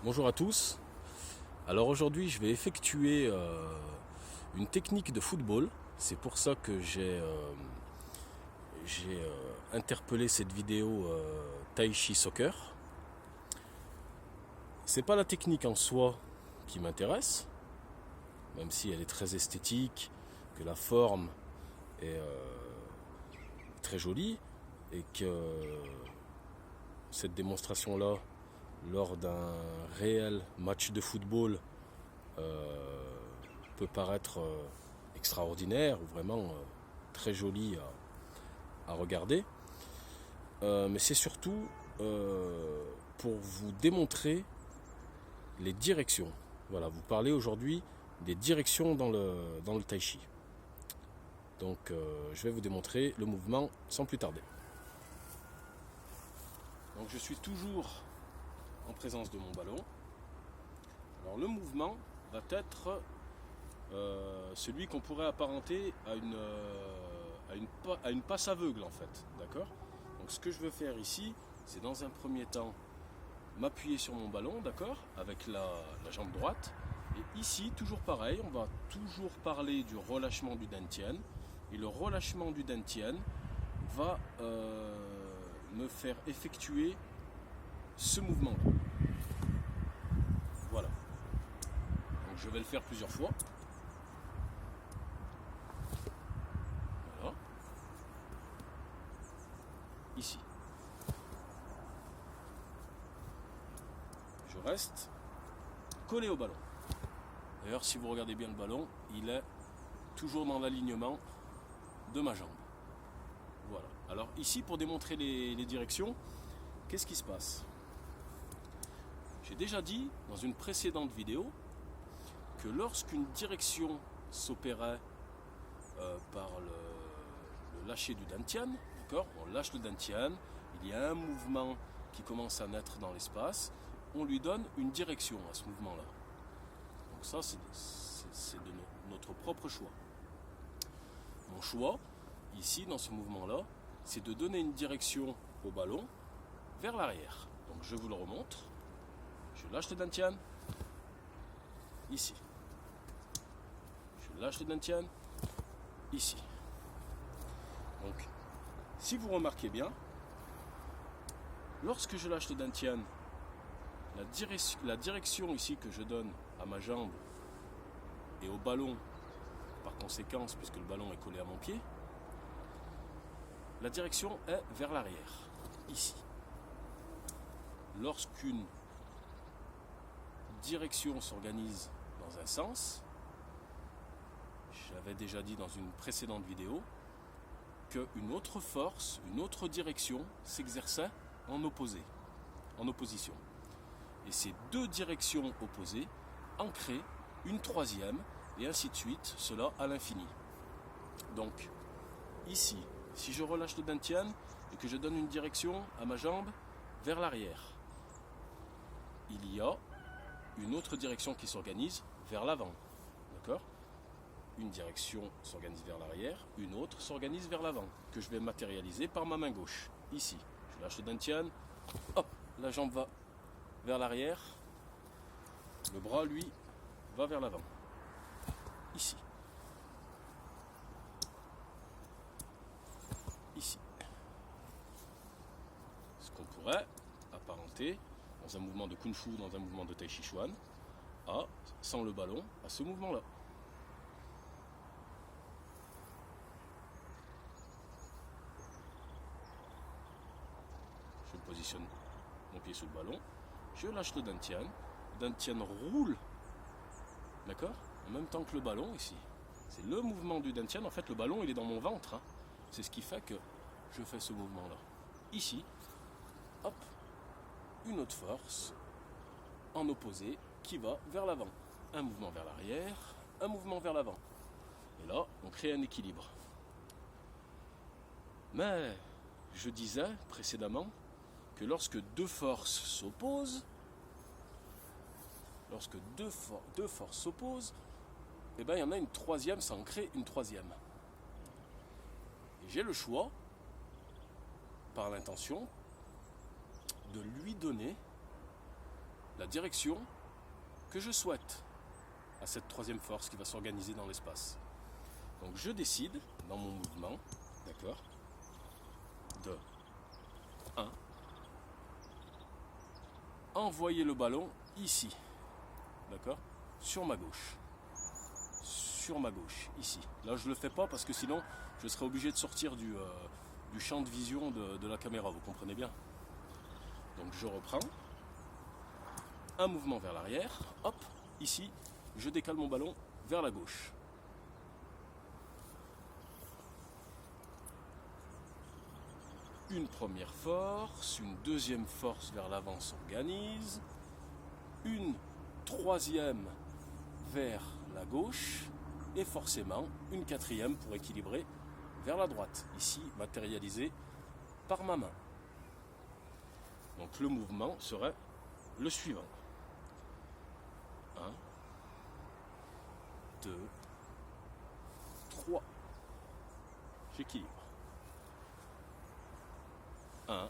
Bonjour à tous. Alors aujourd'hui, je vais effectuer une technique de football. C'est pour ça que j'ai interpellé cette vidéo Tai Chi Soccer. C'est pas la technique en soi qui m'intéresse, même si elle est très esthétique, que la forme est très jolie et que cette démonstration-là, lors d'un réel match de football, peut paraître extraordinaire ou vraiment très joli à regarder. Mais c'est surtout pour vous démontrer les directions. Voilà, vous parlez aujourd'hui des directions dans le tai chi. Donc je vais vous démontrer le mouvement sans plus tarder. Donc je suis toujours en présence de mon ballon. Alors le mouvement va être celui qu'on pourrait apparenter à une passe aveugle en fait. D'accord ? Donc ce que je veux faire ici, c'est dans un premier temps m'appuyer sur mon ballon, d'accord, avec la jambe droite. Et ici, toujours pareil, on va toujours parler du relâchement du dantian. Et le relâchement du dantian va me faire effectuer ce mouvement-là. Voilà. Donc je vais le faire plusieurs fois. Voilà. Ici. Je reste collé au ballon. D'ailleurs, si vous regardez bien le ballon, il est toujours dans l'alignement de ma jambe. Voilà. Alors ici, pour démontrer les directions, qu'est-ce qui se passe ? J'ai déjà dit dans une précédente vidéo que lorsqu'une direction s'opérait par le lâcher du dantian, d'accord, on lâche le dantian, il y a un mouvement qui commence à naître dans l'espace, on lui donne une direction à ce mouvement-là. Donc ça, c'est de notre propre choix. Mon choix, ici, dans ce mouvement-là, c'est de donner une direction au ballon vers l'arrière. Donc je vous le remontre. Je lâche le dantian. Ici. Je lâche le dantian. Ici. Donc, si vous remarquez bien, lorsque je lâche le dantian, la direction ici que je donne à ma jambe et au ballon, par conséquence, puisque le ballon est collé à mon pied, la direction est vers l'arrière, ici. Lorsqu'une direction s'organise dans un sens, j'avais déjà dit dans une précédente vidéo qu'une autre force, une autre direction s'exerçait en opposition. Et ces deux directions opposées en créent une troisième, et ainsi de suite, cela à l'infini. Donc, ici, si je relâche le dantian et que je donne une direction à ma jambe vers l'arrière, il y a une autre direction qui s'organise vers l'avant. D'accord ? Une direction s'organise vers l'arrière, une autre s'organise vers l'avant, que je vais matérialiser par ma main gauche. Ici, je lâche le dantian, hop, la jambe va vers l'arrière, le bras, lui, va vers l'avant. Ici. Ici. Ce qu'on pourrait apparenter dans un mouvement de Kung Fu, dans un mouvement de Tai Chi Chuan, sans le ballon, à ce mouvement-là. Je positionne mon pied sous le ballon, je lâche le dantian roule, d'accord, en même temps que le ballon ici. C'est le mouvement du dantian, en fait le ballon il est dans mon ventre, hein. C'est ce qui fait que je fais ce mouvement-là. Ici, hop, une autre force en opposé qui va vers l'avant. Un mouvement vers l'arrière, un mouvement vers l'avant. Et là, on crée un équilibre. Mais je disais précédemment que lorsque deux forces s'opposent, eh ben, il y en a une troisième, ça en crée une troisième. Et j'ai le choix, par l'intention, de lui donner la direction que je souhaite à cette troisième force qui va s'organiser dans l'espace. Donc je décide dans mon mouvement, d'accord, de 1. Envoyer le ballon ici, d'accord, sur ma gauche. Sur ma gauche, ici. Là je ne le fais pas parce que sinon je serais obligé de sortir du champ de vision de la caméra, vous comprenez bien. Donc je reprends, un mouvement vers l'arrière, hop, ici, je décale mon ballon vers la gauche. Une première force, une deuxième force vers l'avant s'organise, une troisième vers la gauche et forcément une quatrième pour équilibrer vers la droite, ici matérialisée par ma main. Donc le mouvement serait le suivant. 1, 2, 3. J'équilibre. 1,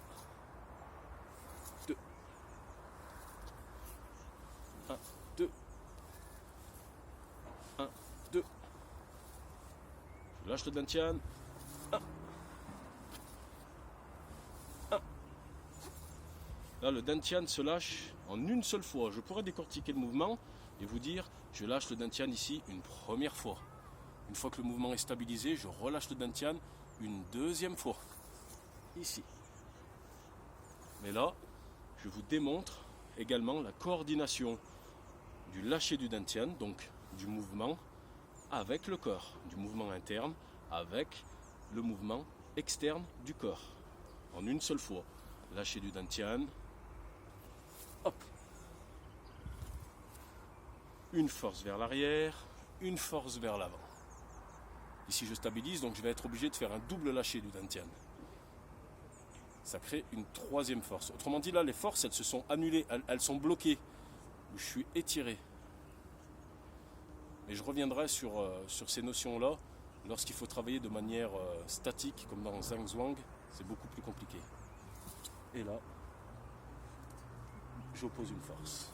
2. 1, 2. 1, 2. Je lâche le dantian. 1. 1. Là, le dantian se lâche en une seule fois. Je pourrais décortiquer le mouvement et vous dire, je lâche le dantian ici une première fois. Une fois que le mouvement est stabilisé, je relâche le dantian une deuxième fois. Ici. Mais là, je vous démontre également la coordination du lâcher du dantian, donc du mouvement avec le corps, du mouvement interne avec le mouvement externe du corps. En une seule fois. Lâcher du dantian. Hop. Une force vers l'arrière, une force vers l'avant. Ici je stabilise, donc je vais être obligé de faire un double lâcher du dantian. Ça crée une troisième force. Autrement dit, là, les forces, elles se sont annulées, elles sont bloquées. Je suis étiré. Et je reviendrai sur ces notions-là lorsqu'il faut travailler de manière statique, comme dans Zhang Zhuang. C'est beaucoup plus compliqué. Et là, j'oppose une force.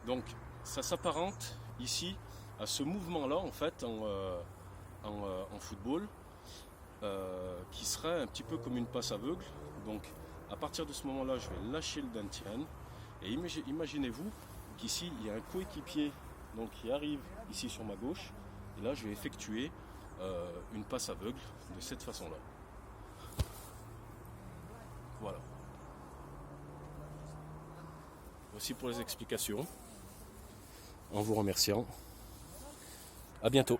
Donc, ça s'apparente ici à ce mouvement-là, en fait, en football, qui serait un petit peu comme une passe aveugle. Donc à partir de ce moment-là, je vais lâcher le dantian et imaginez-vous qu'ici il y a un coéquipier donc, qui arrive ici sur ma gauche et là je vais effectuer une passe aveugle de cette façon-là. Voilà. Voici pour les explications. En vous remerciant. À bientôt.